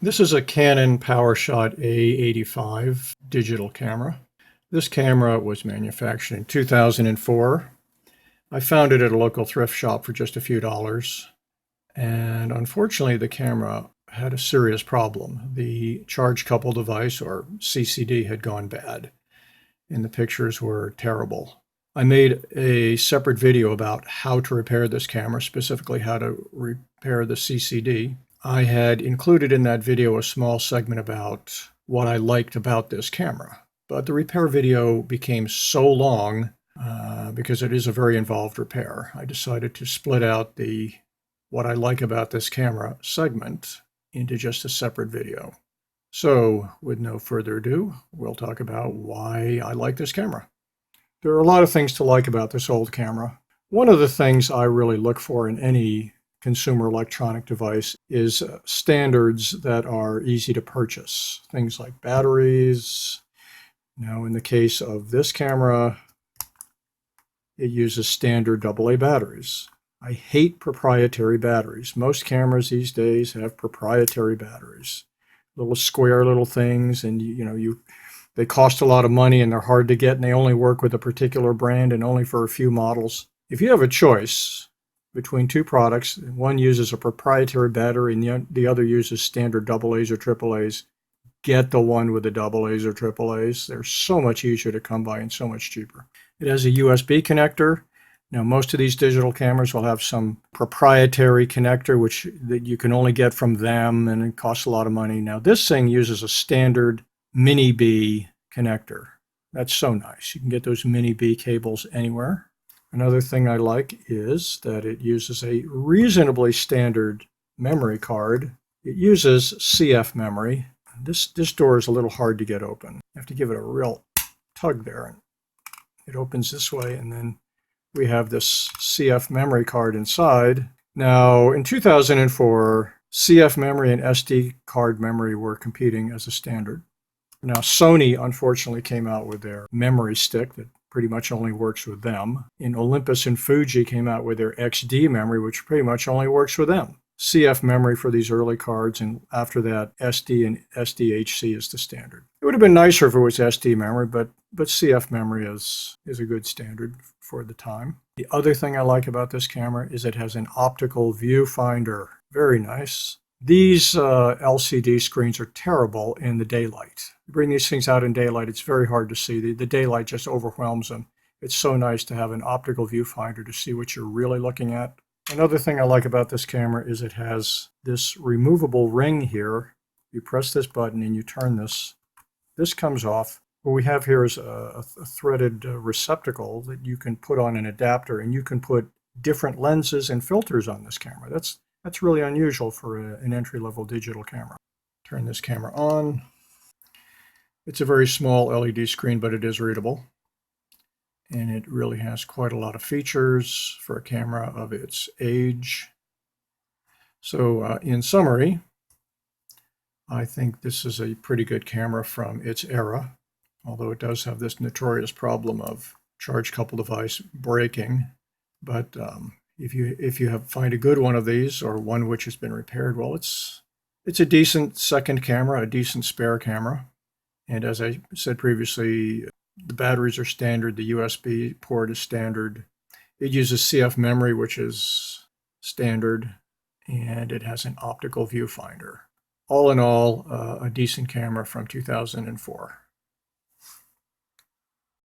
This is a Canon Powershot A85 digital camera. This camera was manufactured in 2004. I found it at a local thrift shop for just a few dollars. And unfortunately, the camera had a serious problem. The charge couple device, or CCD, had gone bad, and the pictures were terrible. I made a separate video about how to repair this camera, specifically how to repair the CCD. I had included in that video a small segment about what I liked about this camera, but the repair video became so long because it is a very involved repair. I decided to split out the what I like about this camera segment into just a separate video. So with no further ado, we'll talk about why I like this camera. There are a lot of things to like about this old camera. One of the things I really look for in any consumer electronic device is standards that are easy to purchase. Things like batteries. Now, in the case of this camera, it uses standard AA batteries. I hate proprietary batteries. Most cameras these days have proprietary batteries. Little square little things, and they cost a lot of money and they're hard to get, and they only work with a particular brand and only for a few models. If you have a choice between two products, one uses a proprietary battery and the other uses standard AA's or AAA's, get the one with the AA's or AAA's. They're so much easier to come by and so much cheaper. It has a USB connector. Now, most of these digital cameras will have some proprietary connector, that you can only get from them, and it costs a lot of money. Now, this thing uses a standard mini B connector. That's so nice. You can get those mini B cables anywhere. Another thing I like is that it uses a reasonably standard memory card. It uses CF memory. This door is a little hard to get open. You have to give it a real tug there, and it opens this way, and then we have this CF memory card inside. Now, in 2004, CF memory and SD card memory were competing as a standard. Now, Sony, unfortunately, came out with their memory stick that pretty much only works with them. And Olympus and Fuji came out with their XD memory, which pretty much only works with them. CF memory for these early cards, and after that, SD and SDHC is the standard. It would have been nicer if it was SD memory, but CF memory is a good standard for the time. The other thing I like about this camera is it has an optical viewfinder. Very nice. These LCD screens are terrible in the daylight. You bring these things out in daylight, it's very hard to see. The daylight just overwhelms them. It's so nice to have an optical viewfinder to see what you're really looking at. Another thing I like about this camera is it has this removable ring here. You press this button and you turn this. This comes off. What we have here is a threaded receptacle that you can put on an adapter, and you can put different lenses and filters on this camera. That's really unusual for an entry-level digital camera. Turn this camera on. It's a very small LED screen, but it is readable. And it really has quite a lot of features for a camera of its age. So in summary, I think this is a pretty good camera from its era, although it does have this notorious problem of charge couple device breaking. But if you find a good one of these, or one which has been repaired, well, it's a decent second camera, a decent spare camera. And as I said previously, the batteries are standard, the USB port is standard. It uses CF memory, which is standard, and it has an optical viewfinder. All in all, a decent camera from 2004.